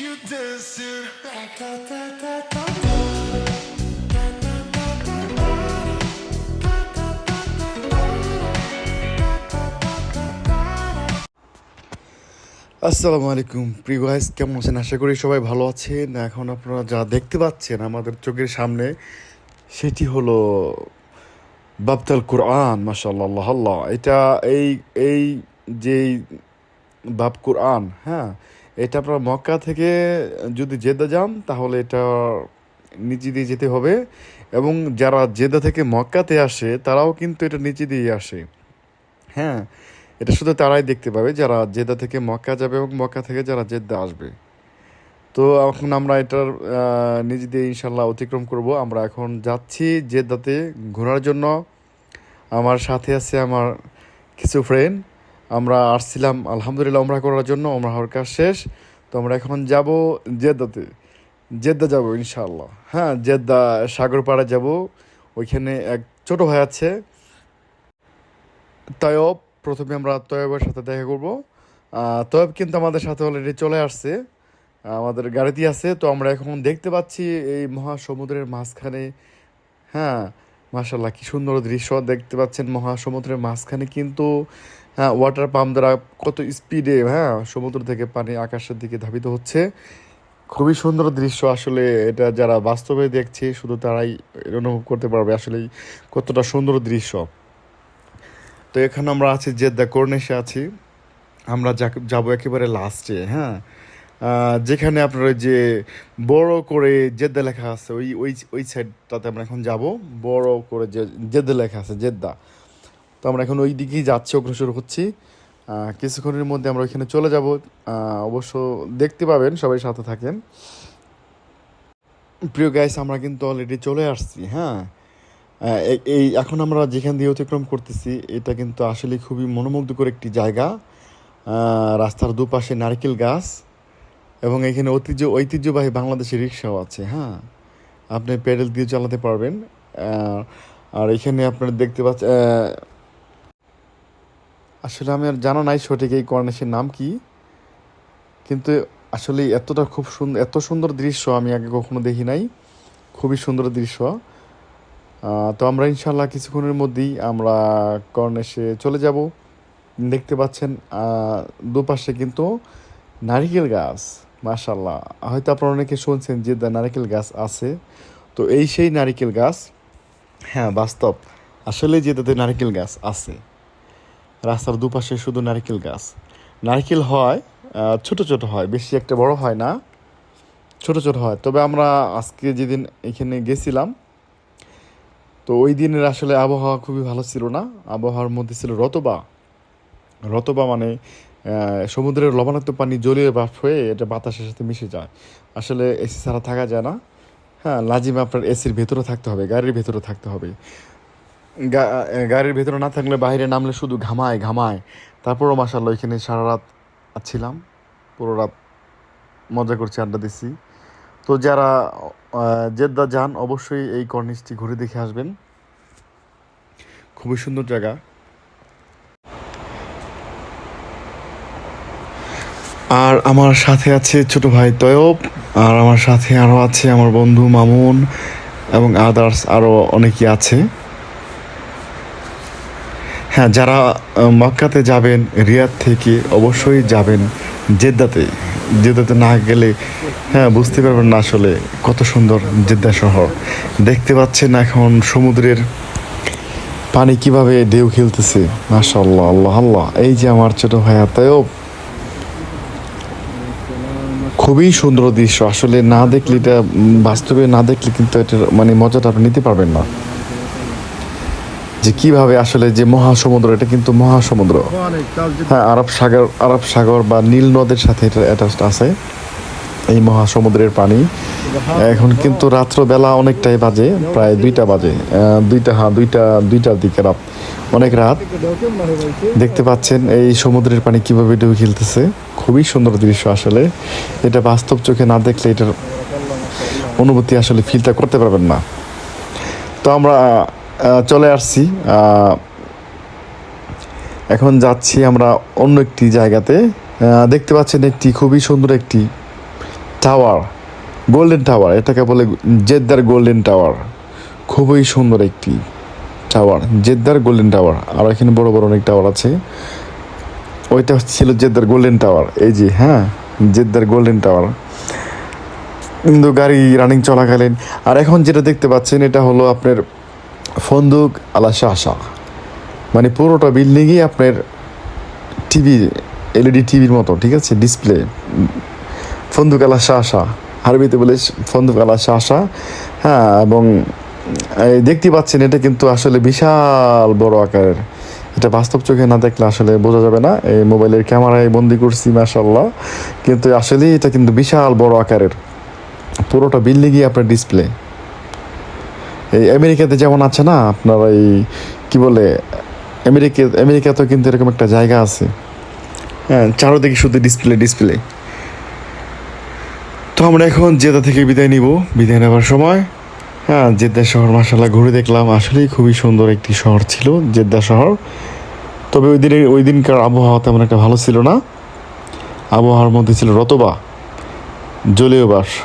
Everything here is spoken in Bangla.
you dancing. আসসালামু আলাইকুম প্রিয় গাইস, কেমন আছেন? আশা করি সবাই ভালো আছেন। এখন আপনারা যা দেখতে পাচ্ছেন আমাদের চোখের সামনে, সেটি হলো বাবতাল কোরআন। মাশাআল্লাহ, আল্লাহ আল্লাহ। এটা এই এই যে বাব কোরআন, হ্যাঁ, এটা আপনারা মক্কা থেকে যদি জেদ্দা যান তাহলে এটা নিচে দিয়ে যেতে হবে, এবং যারা জেদ্দা থেকে মক্কাতে আসে তারাও কিন্তু এটা নিচে দিয়ে আসে। হ্যাঁ, এটা শুধু তারাই দেখতে পাবে যারা জেদ্দা থেকে মক্কা যাবে এবং মক্কা থেকে যারা জেদ্দা আসবে। তো এখন আমরা এটার নিজে দিয়ে ইনশাল্লাহ অতিক্রম করব। আমরা এখন যাচ্ছি জেদ্দাতে ঘোরার জন্য। আমার সাথে আছে আমার কিছু ফ্রেন্ড। আমরা আসছিলাম আলহামদুলিল্লাহ ওমরা করার জন্য, ওমরা হওয়ার কাজ শেষ। তো আমরা এখন যাব জেদ্দাতে, জেদ্দা যাব ইনশাল্লাহ। হ্যাঁ, জেদ্দা সাগর পাড়ে যাব। ওইখানে এক ছোট ভাই আছে তয়ব। প্রথমে আমরা তয়বের সাথে দেখা করব। তয়ব কিন্তু আমাদের সাথে অলরেডি চলে আসছে, আমাদের গাড়িতে আছে। তো আমরা এখন দেখতে পাচ্ছি এই মহাসমুদ্রের মাঝখানে, হ্যাঁ, মাশাল্লাহ কি সুন্দর দৃশ্য দেখতে পাচ্ছেন। মহাসমুদ্রের মাঝখানে কিন্তু, হ্যাঁ, ওয়াটার পাম্প দ্বারা কত স্পিডে, হ্যাঁ, সমুদ্র থেকে পানি আকাশের দিকে ধাবিত হচ্ছে। খুবই সুন্দর দৃশ্য আসলে। এটা যারা বাস্তবে দেখছে শুধু তারাই অনুভব করতে পারবে আসলে কতটা সুন্দর দৃশ্য। তো এখানে আমরা আছি জেদ্দা কর্নিশে আছি। আমরা যাব একেবারে লাস্টে, হ্যাঁ, যেখানে আপনার ওই যে বড় করে জেদ্দা লেখা আছে, ওই ওই ওই সাইডটাতে আমরা এখন যাব। বড় করে যে জেদ্দা লেখা আছে, জেদ্দা। তো আমরা এখন ওই দিকেই যাচ্ছি, অগ্রসর হচ্ছি। কিছুক্ষণের মধ্যে আমরা ওইখানে চলে যাব। অবশ্য দেখতে পাবেন, সবাই সাথে থাকেন। প্রিয় গাইস, আমরা কিন্তু অলরেডি চলে আসছি। হ্যাঁ, এই এখন আমরা যেখান দিয়ে অতিক্রম করতেছি এটা কিন্তু আসলে খুবই মনোমুগ্ধকর একটি জায়গা। রাস্তার দুপাশে নারকেল গাছ, এবং এখানে ঐতিহ্যবাহী বাংলাদেশি রিক্সাও আছে। হ্যাঁ, আপনি প্যাডেল দিয়ে চালাতে পারবেন। আর এখানে আপনারা দেখতে পাচ্ছেন, আসলে আমি আর জানা নাই সঠিক এই কর্নিশের নাম কি, কিন্তু আসলে এতটা খুব সুন্দর, এত সুন্দর দৃশ্য আমি আগে কখনো দেখি নাই। খুবই সুন্দর দৃশ্য। তো আমরা ইনশাল্লাহ কিছুক্ষণের মধ্যেই আমরা কর্নিশে চলে যাব। দেখতে পাচ্ছেন দুপাশে কিন্তু নারিকেল গাছ। মাশাল্লাহ, হয়তো আপনারা অনেকে শুনছেন যে নারিকেল গাছ আছে। তো এই সেই নারিকেল গাছ, হ্যাঁ, বাস্তব আসলে যেটাতে নারিকেল গাছ আছে। রাস্তার দুপাশে শুধু নারিকেল গাছ। নারকেল হয়, ছোট ছোট হয়, বেশি একটা বড় হয় না, ছোট ছোট হয়। তবে আমরা আজকে যেদিন এখানে গেছিলাম, তো ওই দিনের আসলে আবহাওয়া খুবই ভালো ছিল না। আবহাওয়ার মধ্যে ছিল রতবা। রতবা মানে সমুদ্রের লবণাক্ত পানি জলীয় বাষ্প হয়ে এটা বাতাসের সাথে মিশে যায়। আসলে এসি ছাড়া থাকা যায় না। হ্যাঁ, লাজিমে আপনার এসির ভেতরে থাকতে হবে, গাড়ির ভেতরে থাকতে হবে। গাড়ির ভেতরে না থাকলে বাইরে নামলে শুধু ঘামায় ঘামায়। তারপরও মাশাআল্লাহ এখানে সারা রাত ছিলাম, পুরো রাত মজা করছি, আড্ডা দিচ্ছি। তো যারা জেদ্দা যান অবশ্যই এই কর্নিশটি ঘুরে দেখে আসবেন, খুবই সুন্দর জায়গা। আর আমার সাথে আছে ছোট ভাই তয়ব, আর আমার সাথে আরও আছে আমার বন্ধু মামুন, এবং আদার্স আরও অনেকেই আছে। হ্যাঁ, যারা মক্কাতে যাবেন রিয়াদ থেকে অবশ্যই যাবেন জেদ্দাতে। জেদ্দাতে না গেলে, হ্যাঁ, বুঝতে পারবেন না আসলে কত সুন্দর জেদ্দা শহর। দেখতে পাচ্ছেন এখন সমুদ্রের পানি কিভাবে ঢেউ খেলতেছে। মাশাআল্লাহ, আল্লাহ আল্লাহ। এই যে আমার ছোট ভাইয়া তয়ব, খুবই সুন্দর দৃশ্য আসলে। না দেখলে এটা, বাস্তবে না দেখলে কিন্তু এটার মানে মজাটা আপনি নিতে পারবেন না, যে কিভাবে আসলে যে মহাসমুদ্র, এটা কিন্তু মহাসমুদ্র। হ্যাঁ, আরব সাগর বা নীল নদের সাথে এটা অ্যাটাচড আছে এই মহাসমুদ্রের পানি। এখন কিন্তু রাত্রবেলা অনেকটাই বাজে, প্রায় 2টা বাজে, দুইটার দিকে রাত, অনেক রাত। দেখতে পাচ্ছেন এই সমুদ্রের পানি কিভাবে ঢেউ খেলতেছে। খুবই সুন্দর দৃশ্য আসলে। এটা বাস্তব চোখে না দেখলে এটার অনুভূতি আসলে ফিলটা করতে পারবেন না। তো আমরা চলে আসছি, এখন যাচ্ছি আমরা অন্য একটি জায়গাতে। দেখতে পাচ্ছেন একটি খুবই সুন্দর একটি টাওয়ার, গোল্ডেন টাওয়ার, এটাকে বলে জেদ্দার গোল্ডেন টাওয়ার। খুবই সুন্দর একটি টাওয়ার, জেদ্দার গোল্ডেন টাওয়ার। আর এখানে বড় বড় অনেক টাওয়ার আছে। ওইটা ছিল জেদ্দার গোল্ডেন টাওয়ার, এই যে হ্যাঁ, জেদ্দার গোল্ডেন টাওয়ার। কিন্তু গাড়ি রানিং চলাকালীন। আর এখন যেটা দেখতে পাচ্ছেন এটা হলো আপনার ফন্দুক আলা শাহ, মানে পুরোটা বিল্ডিংই আপনার টিভি, এলইডি টিভির মতো, ঠিক আছে, ডিসপ্লে। ফন্দুক আলা শাহ, আরবিতে বলে ফন্দুক আলা শাহ। হ্যাঁ, এবং এই দেখতে পাচ্ছেন এটা কিন্তু আসলে বিশাল বড় আকারের। এটা বাস্তব চোখে না দেখলে আসলে বোঝা যাবে না, এই মোবাইলের ক্যামেরায় বন্দি করছি মাশাআল্লাহ, কিন্তু আসলে এটা কিন্তু বিশাল বড় আকারের, পুরোটা বিল্ডিংই আপনার ডিসপ্লে। এই আমেরিকাতে যেমন আছে না আপনার এই কি বলে, আমেরিকাতেও কিন্তু এরকম একটা জায়গা আছে, হ্যাঁ, চারোদিকে শুধু ডিসপ্লে ডিসপ্লে। তো আমরা এখন জেদ্দা থেকে বিদায় নিব, বিদায় নেওয়ার সময় হ্যাঁ, জেদ্দা শহর মাশাআল্লাহ ঘুরে দেখলাম, আসলেই খুবই সুন্দর একটি শহর ছিল জেদ্দা শহর। তবে ওই দিনকার আবহাওয়া তেমন একটা ভালো ছিল না, আবহাওয়ার মধ্যে ছিল রতবা, জলীয় বাষ্প।